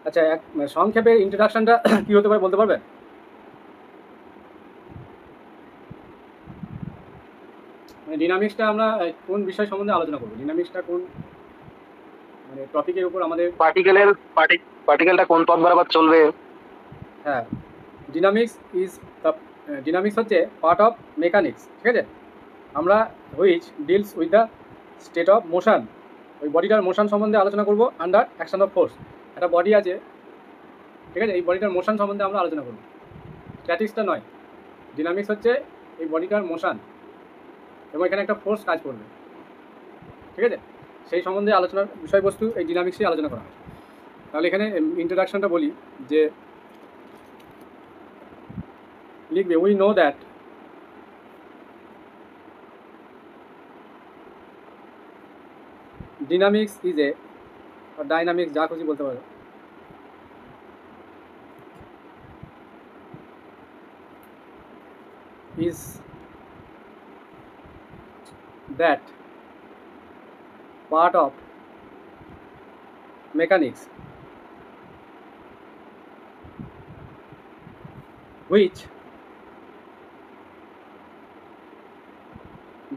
আচ্ছা, এক সংক্ষেপে ইন্ট্রোডাকশনটা কী হতে পারে বলতে পারবেন? মানে ডিনামিক্সটা আমরা কোন বিষয় সম্বন্ধে আলোচনা করবো? ডিনামিক্সটা কোন মানে টপিকের উপর আমাদের? পার্টিকেলটা কোন পথ বরাবর চলবে? হ্যাঁ, ডিনামিক্স ইজ দ্য ডিনামিক্স হচ্ছে পার্ট অফ মেকানিক্স, ঠিক আছে? আমরা which deals with the state of motion, ওই বডিটার মোশন সম্বন্ধে আলোচনা করবো আন্ডার অ্যাকশন অফ ফোর্স। একটা বডি আছে, ঠিক আছে? এই বডিটার মোশন সম্বন্ধে আমরা আলোচনা করবো, স্ট্যাটিক্সটা নয়। ডিনামিক্স হচ্ছে এই বডিটার মোশন এবং এখানে একটা ফোর্স কাজ করবে, ঠিক আছে? সেই সম্বন্ধে আলোচনার বিষয়বস্তু এই ডিনামিক্সই আলোচনা করা হয়। তাহলে এখানে ইন্ট্রোডাকশনটা বলি যে লিখবে we know that dynamics is a dynamics, যা খুশি বলতে পারো, is that part of mechanics which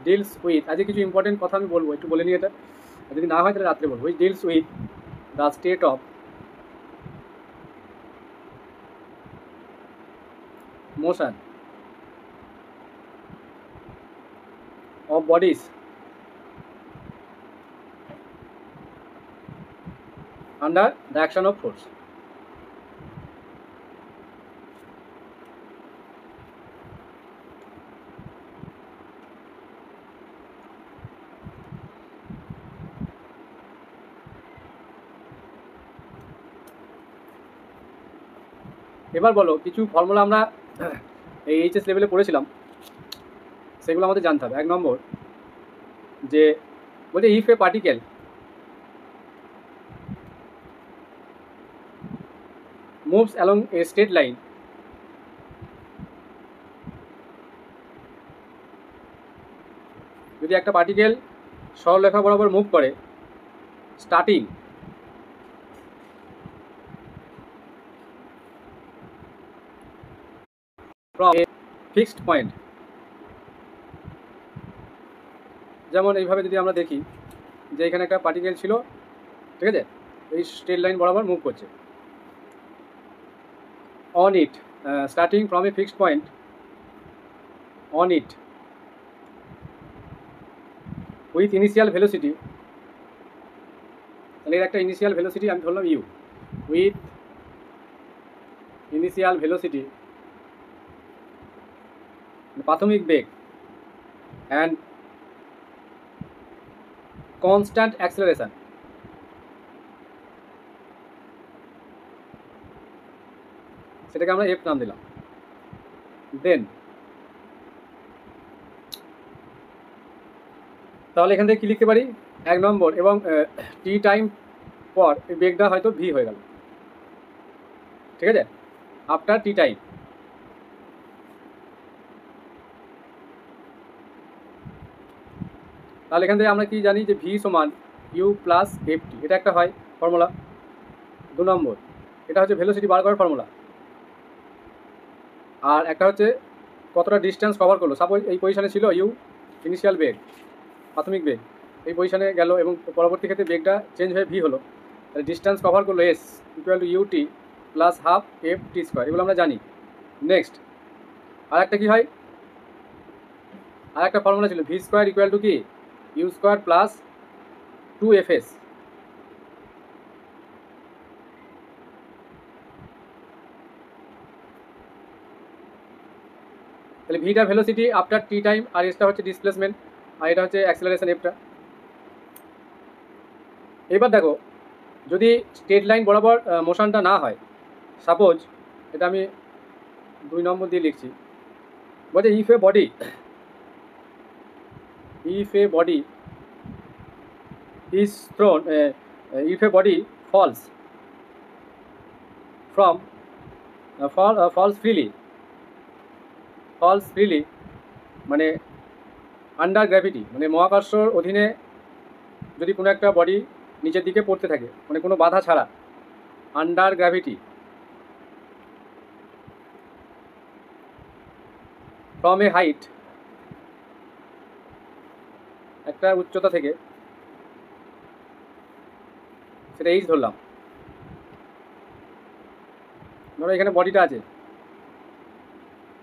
deals with, আজকে কিছু ইম্পর্টেন্ট কথা আমি বলবো, একটু বলে নিই এটা, যদি না হয় তাহলে রাত্রে বলবো। which deals with the state of motion of bodies under the action of force। এবার বলো, কিছু ফর্মুলা আমরা এই এইচএস লেভেলে পড়েছিলাম, সেগুলো আমাদের জানতে হবে। 1 নম্বর, যে বলছে if A particle moves along a straight line যদি একটা পার্টিকেল সরলরেখা বরাবর মুভ করে starting from a fixed point, যেমন এইভাবে যদি আমরা দেখি যে এখানে একটা পার্টিকেল ছিল, ঠিক আছে? এই স্ট্রেট লাইন বরাবর মুভ করছে on it, starting from a fixed point on it with initial velocity. তাহলে এর একটা ইনিশিয়াল ভেলোসিটি আমি ধরলাম ইউ, উইথ ইনিশিয়াল ভেলোসিটি প্রাথমিক বেগ অ্যান্ড কনস্ট্যান্ট অ্যাক্সেলারেশন, সেটাকে আমরা এফ নাম দিলাম। দেন তাহলে এখান থেকে কী লিখতে পারি? 1 নম্বর, এবং টি টাইম পর এই বেগটা হয়তো ভি হয়ে গেল, ঠিক আছে? আফটার টি টাইম, তাহলে এখান থেকে আমরা কি জানি যে ভি সমান ইউ প্লাস এফ টি, এটা একটা হয় ফর্মুলা। 2 নম্বর, এটা হচ্ছে ভেলোসিটি বার করার ফর্মুলা। আর একটা হচ্ছে কতটা ডিস্টেন্স কভার করলো। সাপোজ এই পজিশনে ছিল ইউ, ইনিশিয়াল বেগ প্রাথমিক বেগ, এই পজিশনে গেল এবং পরবর্তী ক্ষেত্রে বেগটা চেঞ্জ হয়ে ভি হলো, তাহলে ডিস্টেন্স কভার করলো S equal to U T plus half F T square, এগুলো আমরা জানি। নেক্সট আর একটা কী হয়, আর একটা ফর্মুলা ছিল ভি স্কোয়ার ইকুয়াল টু কি ইউ স্কোয়ার প্লাস 2fs। তাহলে ভিটা ভেলোসিটি আফটার টি টাইম, আর এসটা হচ্ছে ডিসপ্লেসমেন্ট, আর এটা হচ্ছে অ্যাক্সেলারেশন এফটা। এবার দেখো, যদি স্ট্রেট লাইন বরাবর মোশনটা না হয়, সাপোজ এটা আমি 2 নম্বর দিয়ে লিখছি, বলছে if a body is thrown if a body falls from falls freely মানে আন্ডার গ্র্যাভিটি, মানে মহাকর্ষর অধীনে যদি কোনো একটা বডি নিচের দিকে পড়তে থাকে, মানে কোনো বাধা ছাড়া under gravity from a height, একটা উচ্চতা থেকে, সেটা এইচ ধরলাম। ধরো এখানে বডিটা আছে,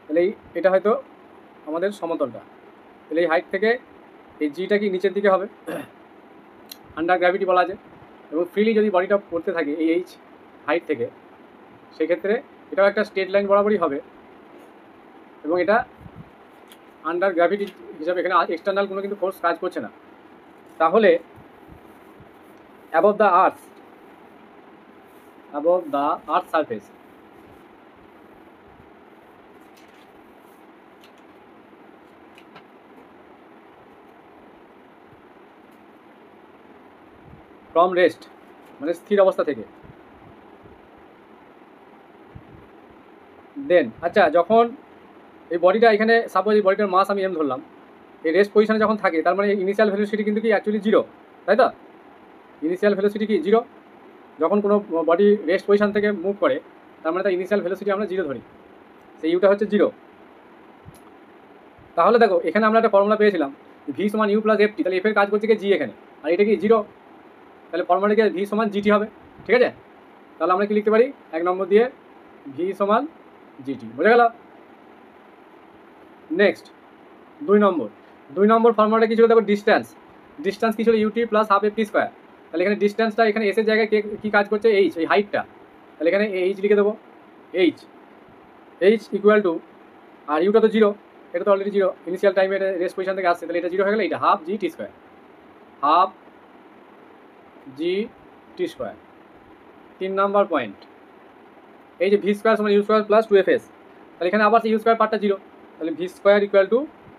তাহলে এটা হয়তো আমাদের সমতলটা, তাহলে এই হাইট থেকে এই জিটা কি নিচের দিকে হবে, আন্ডার গ্র্যাভিটি বলা আছে। এবং ফ্রিলি যদি বডিটা পড়তে থাকে এই এইচ হাইট থেকে, সেক্ষেত্রে এটাও একটা স্ট্রেট লাইন বরাবরই হবে, এবং এটা আন্ডার গ্র্যাভিটি হিসাবে এখানে এক্সটার্নাল কোনো কিন্তু ফোর্স কাজ করছে না। তাহলে above the earth surface, from rest মানে স্থির অবস্থা থেকে, দেন আচ্ছা যখন এই বডিটা এখানে সাপোজ এই বডিটার মাস আমি এম ধরলাম, এই রেস্ট পজিশনে যখন থাকে, তার মানে ইনিশিয়াল ভেলোসিটি কিন্তু কি অ্যাকচুয়ালি জিরো, তাই তো? ইনিশিয়াল ভেলোসিটি কি জিরো। যখন কোনো বডি রেস্ট পজিশন থেকে মুভ করে, তার মানে তার ইনিশিয়াল ভেলোসিটি আমরা জিরো ধরি, সেই ইউটা হচ্ছে জিরো। তাহলে দেখো এখানে আমরা একটা ফর্মুলা পেয়েছিলাম ভি সমান ইউ প্লাস এফটি, তাহলে এফ এর কাজ করছে কি জি এখানে, আর এটা কি জিরো, তাহলে ফর্মুলাটা কি ভি সমান জিটি হবে, ঠিক আছে? তাহলে আমরা কি লিখতে পারি, 1 নম্বর দিয়ে ভি সমান জিটি, বোঝা গেল? নেক্সট 2 নম্বর ফর্মুলাটা কি ছিল দেখো, ডিস্ট্যান্স কি ছিল u t plus half f t square. তাহলে এখানে ডিস্ট্যান্সটা এখানে এসের জায়গায় কি কাজ করছে, এইচ, এই হাইটটা, তাহলে এখানে এইচ লিখে দেবো, এইচ ইকুয়াল টু, আর ইউটা তো জিরো, এটা তো অলরেডি জিরো, ইনিশিয়াল টাইমে এটা রেস্ট পজিশন থেকে আসছে, তাহলে এটা জিরো হয়ে গেলে এটা হাফ জি টি স্কোয়ার, হাফ জি টি স্কোয়ার। 3 নম্বর পয়েন্ট, এই যে ভি স্কোয়ার সমান ইউ স্কোয়ার প্লাস 2fs, তাহলে এখানে আবার ইউ স্কোয়ার পার্টটা জিরো, তাহলে V square equal to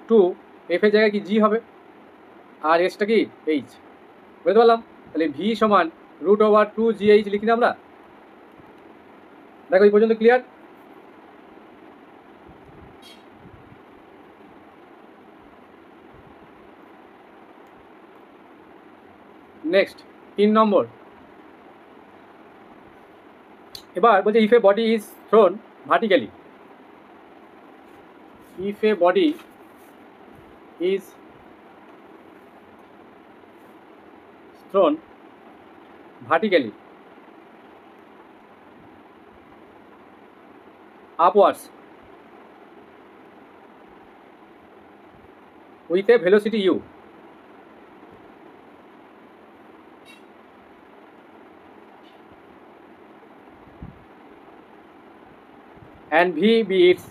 2, F এর জায়গায় কি জি হবে, আর এসটা কি এইচ, বুঝতে পারলাম? তাহলে ভি সমান √2gh লিখি না আমরা। দেখো এই পর্যন্ত ক্লিয়ার? নেক্সট 3 নম্বর, এবার বলছে if a body is thrown vertically, if a body is thrown vertically upwards with a velocity u, and v be its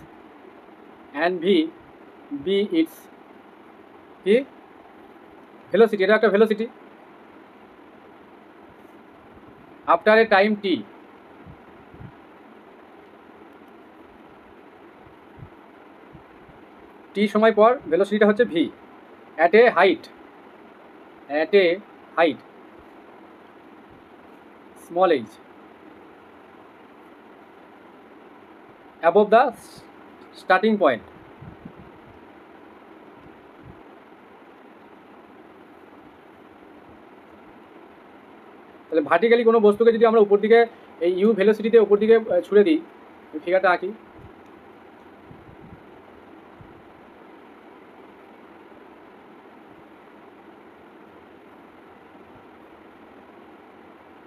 কি ভেলোসিটি, এটা একটা ভেলোসিটি, আফটার এ টাইম টি, সময় পর ভেলোসিটিটা হচ্ছে V, at a height small H above the starting point. তাহলে vertically কোনো বস্তুকে যদি আমরা উপর দিকে এই ইউ ভেলোসিটিতে উপর দিকে ছুড়ে দিই, ফিগারটা আঁকি,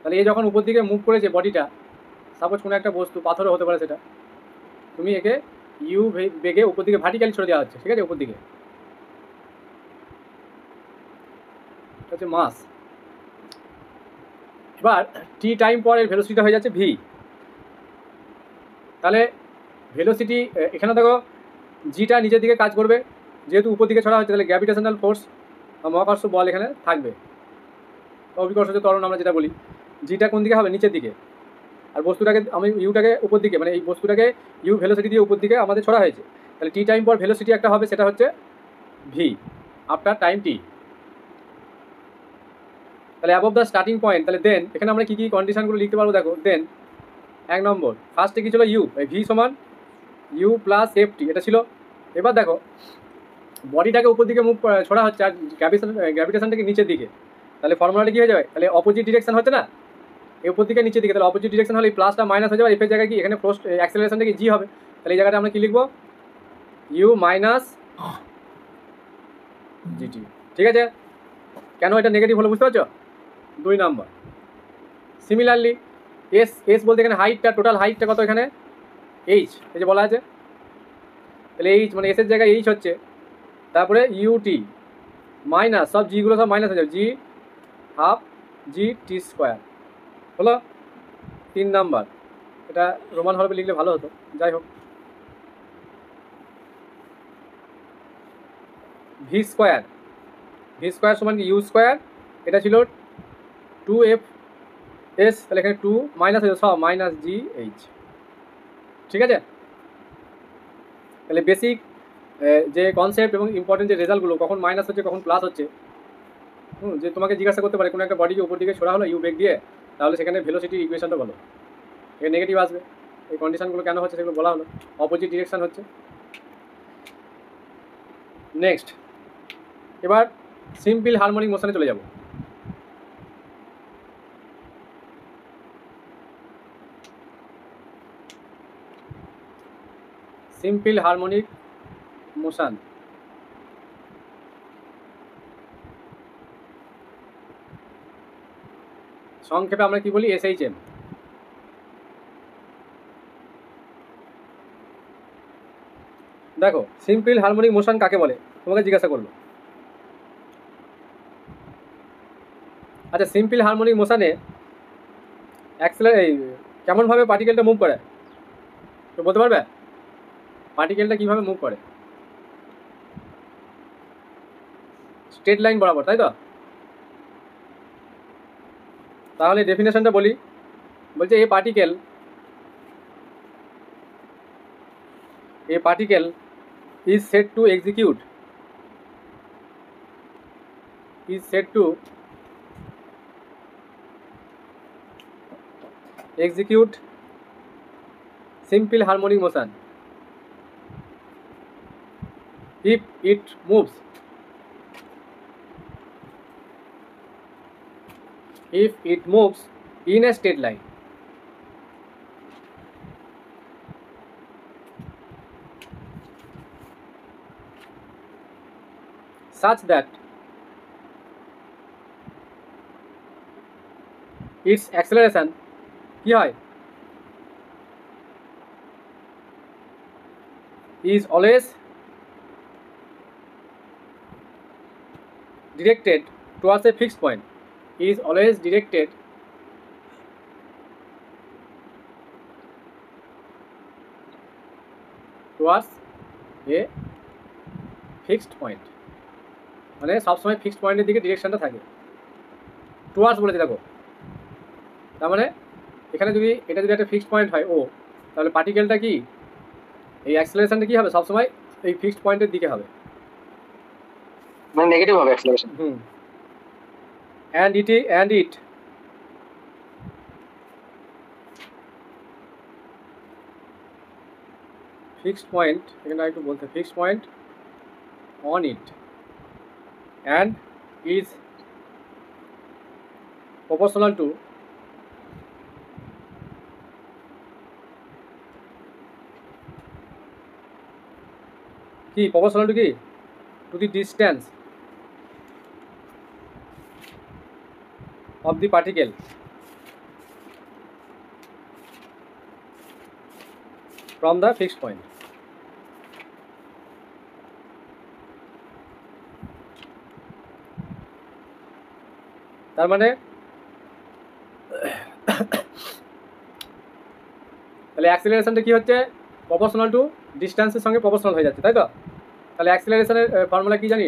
তাহলে এই যখন উপর দিকে মুভ করেছে বডিটা, সাপোজ কোনো একটা বস্তু পাথরও হতে পারে, সেটা তুমি একে ইউ বেগে উপর দিকে ভার্টিক্যালি ছড়ে দেওয়া হচ্ছে, ঠিক আছে, উপর দিকে, হচ্ছে মাস। এবার টি টাইম পর এর ভেলোসিটিটা হয়ে যাচ্ছে ভি, তাহলে ভেলোসিটি এখানে দেখো জিটা নিচের দিকে কাজ করবে, যেহেতু উপর দিকে ছড়া হচ্ছে, তাহলে গ্র্যাভিটেশনাল ফোর্স বা মহাকর্ষ বল এখানে থাকবে, অভিকর্ষজ ত্বরণ আমরা যেটা বলি, জিটা কোন দিকে হবে, নিচের দিকে, আর বস্তুটাকে আমি ইউটাকে উপর দিকে, মানে এই বস্তুটাকে ইউ ভেলোসিটি দিয়ে উপর দিকে আমাদের ছড়া হয়েছে, তাহলে টি টাইম পর ভেলোসিটি একটা হবে, সেটা হচ্ছে ভি আফটার টাইম টি। তাহলে অ্যাবভ দ্য স্টার্টিং পয়েন্ট, তাহলে দেন এখানে আমরা কী কী কন্ডিশনগুলো লিখতে পারবো দেখো। দেন 1 নম্বর, ফার্স্টে কী ছিল, ইউ, ভি সমান ইউ প্লাস এফটি, এটা ছিল। এবার দেখো বডিটাকে উপর দিকে মুভ ছড়া হচ্ছে, আর গ্র্যাভিটেশনটাকে নিচের দিকে, তাহলে ফর্মুলাটা কী হয়ে যাবে, তাহলে অপোজিট ডিরেকশন হচ্ছে না, এই উপর দিকে নিচের দিকে, তাহলে অপোজিট ডিরেকশন হলে এই প্লাসটা মাইনাস হয়ে যাবে, এফের জায়গায় কি এখানে ফোর্স অ্যাক্সেলারেশনটা কি জি হবে, তাহলে এই জায়গাটা আমরা কি লিখবো, ইউ মাইনাস জিটি। ঠিক আছে, কেন এটা নেগেটিভ হলো বুঝতে পারছো? 2 নাম্বার। সিমিলারলি এস, এস বলতে এখানে হাইটটা, টোটাল হাইটটা কত এখানে এইচ, এই যে বলা আছে, তাহলে এইচ মানে এসের জায়গায় এইচ হচ্ছে, তারপরে ইউটি মাইনাস সব জিগুলো সব মাইনাস হয়ে যাবে, জি হাফ জি টি স্কোয়ার হলো 3 নাম্বার। এটা রোমান হরফে লিখলে ভালো হতো, যাই হোক। ভি স্কোয়ার, ভি স্কোয়ার সমান কি ইউ স্কোয়ার, এটা ছিল 2f এস, তাহলে এখানে 2 মাইনাস হয়ে যাবে সব মাইনাস জি এইচ। ঠিক আছে, তাহলে বেসিক যে কনসেপ্ট এবং ইম্পর্টেন্ট যে রেজাল্টগুলো, কখন মাইনাস হচ্ছে কখন প্লাস হচ্ছে, যে তোমাকে জিজ্ঞাসা করতে পারে কোনো একটা বডিকে উপর দিকে ছোড়া হলো ইউ বেগ দিয়ে, তাহলে সেখানে ভেলোসিটির ইকুয়েশনটা বলো, এখানে নেগেটিভ আসবে, এই কন্ডিশনগুলো কেন হচ্ছে সেগুলো বলা হলো, অপোজিট ডিরেকশন হচ্ছে। নেক্সট, এবার সিম্পল হারমোনিক মোশনে চলে যাব। সিম্পল হারমোনিক মোশন, সংক্ষেপে আমরা কি বলি, এসএইচএম। দেখো সিম্পল হারমোনিক মোশন কাকে বলে তোমাকে জিজ্ঞাসা করলো। আচ্ছা, সিম্পল হারমোনিক মোশনে এই কেমনভাবে পার্টিকেলটা মুভ করে তো বলতে পারবে? পার্টিকেলটা কীভাবে মুভ করে? স্ট্রেট লাইন বরাবর, তাই তো? তাহলে ডেফিনেশনটা বলি, বলছে এ particle is said to execute simple harmonic motion if it moves in a straight line. Such that its acceleration কি হয়, is always directed towards a fixed point, is always directed towards a fixed point, মানে সবসময় fixed পয়েন্টের দিকে ডিরেকশনটা থাকে। Towards বলেছে দেখো, তার মানে এখানে যদি এটা যদি একটা ফিক্সড পয়েন্ট হয় ও, তাহলে পার্টিকেলটা কি এই অ্যাক্সেলারেশনটা কি হবে, সবসময় এই ফিক্সড পয়েন্টের দিকে হবে, মানে নেগেটিভ হবে acceleration. and it fixed point, এখানে একটু বলতে fixed point on it and is proportional to কি, proportional to কি, to the distance of the particle from the fixed point. তার মানে তাহলে অ্যাক্সিলারেশনটা কি হচ্ছে, প্রপোর্শনাল টু ডিস্টেন্সের সঙ্গে প্রপোর্শনাল হয়ে যাচ্ছে, তাই তো? তাহলে অ্যাক্সিলারেশনের ফর্মুলা কি জানি,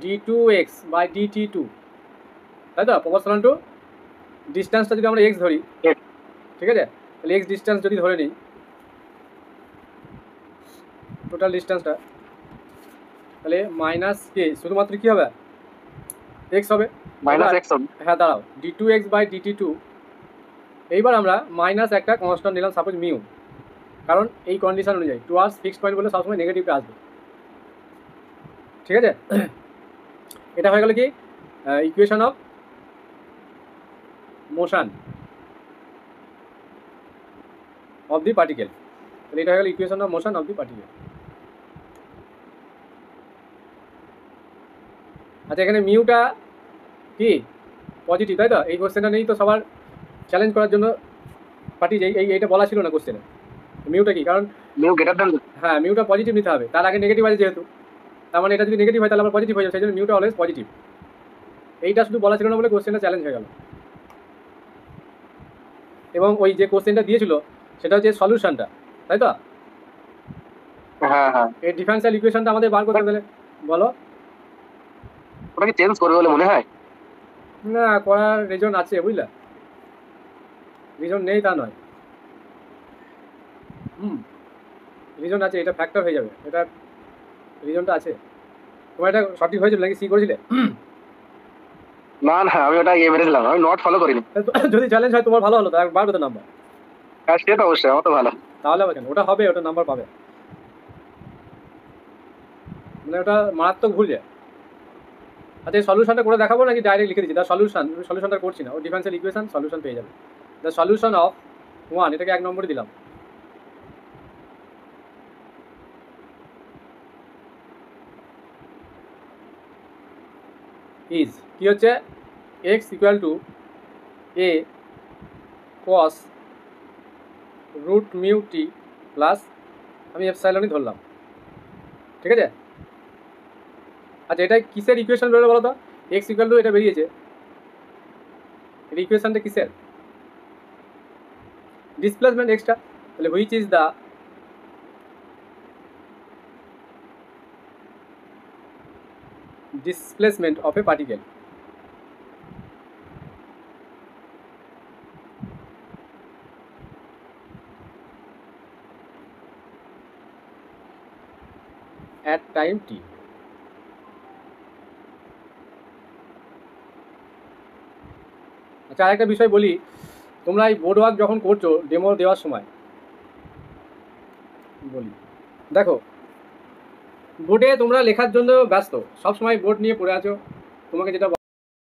d2x বাই dt2, তাই তো? প্রপোর্শনাল টু ডিস্টেন্সটা যদি আমরা এক্স ধরি, ঠিক আছে, তাহলে এক্স ডিস্টেন্স যদি ধরে নিই, টোটাল ডিস্টেন্সটা, তাহলে মাইনাস কে শুধুমাত্র কি হবে, এক্স হবে, মাইনাস এক্স হবে। হ্যাঁ দাঁড়াও, d2x বাই dt2, এইবার আমরা মাইনাস একটা কনস্ট্যান্ট নিলাম সাপোজ মিউ, কারণ এই কন্ডিশন অনুযায়ী টুয়ার্ডস ফিক্সড পয়েন্ট বলে সবসময় নেগেটিভটা আসবে, ঠিক আছে? এটা হয়ে গেল কি equation of motion. Of the particle. তাহলে এটা হয়ে গেল equation of motion of the particle. আচ্ছা, এখানে মিউটা কি পজিটিভ, তাই তো? এই কোশ্চেনটা নেই তো সবার চ্যালেঞ্জ করার জন্য পাঠিয়েছে। এইটা বলা ছিল না কোশ্চেনে মিউটা কি, কারণ মিউ গ্রেটার দ্যান হ্যাঁ মিউটা পজিটিভ নিতে হবে, তার আগে নেগেটিভ আছে যেহেতু, তার মানে এটা যদি নেগেটিভ হয় তাহলে আবার পজিটিভ হয়ে যাবে, সেই জন্য মিউটা অলওয়েজ পজিটিভ। এইটা শুধু বলা ছিল না বলে কোশ্চেনটা চ্যালেঞ্জ হয়ে গেল। এবং ওই যে কোশ্চেনটা দিয়েছিল সেটা হচ্ছে সলিউশনটা, তাই তো? হ্যাঁ হ্যাঁ, এই ডিফারেন্সিয়াল ইকুয়েশনটা আমাদের বার করতে গেলে বলো। ওটা কি চেঞ্জ করবে বলে মনে হয়? না, করার রিজন আছে, বুঝলা? রিজন নেই তা নয়, রিজন আছে, এটা ফ্যাক্টর হয়ে যাবে, এটা রিজনটা আছে। তোমার এটা সঠিক হয়েছিল নাকি সি করেছিলে? না না, আমি ওটা ইয়ে মেরেছিলাম, আমি নোট ফলো করিনি। যদি চ্যালেঞ্জ হয় তোমার ভালো হলো, তো বাড়বে তো নাম্বার। হ্যাঁ সে তো অবশ্যই, আমার তো ভালো। তাহলে আবার কেন, ওটা হবে, ওটা নাম্বার পাবে, মানে ওটা মারাত্মক ভুল যায়। আচ্ছা, এই সলিউশনটা করে দেখাবো নাকি ডাইরেক্ট লিখে দিচ্ছি? দ্য সলিউশন, সলিউশনটা করছি না, ও ডিফারেন্সিয়াল ইকুয়েশন সলিউশন পেয়ে যাবে। দ্য সলিউশন অফ 1, এটাকে 1 নম্বরে দিলাম, ইজ কি হচ্ছে x equal to a cos root mu t plus আমি এপসাইলনই ধরলাম, ঠিক আছে? আচ্ছা, এটা কিসের ইকুয়েশন বেরোলো বলো তো? x ইকুয়াল টু এটা বেরিয়েছে, এর ইকুয়েশনটা কিসের? ডিসপ্লেসমেন্ট এক্সটা। তাহলে which is the displacement of a particle at time t। আচ্ছা, আরেকটা বিষয় বলি, তোমরা এই বোর্ড ওয়ার্ক যখন করছো ডেমো দেওয়ার সময় বলি, দেখো বোর্ডে তোমরা লেখার জন্য ব্যস্ত, সব সময় বোর্ড নিয়ে পড়ে আছো, তোমাকে যেটা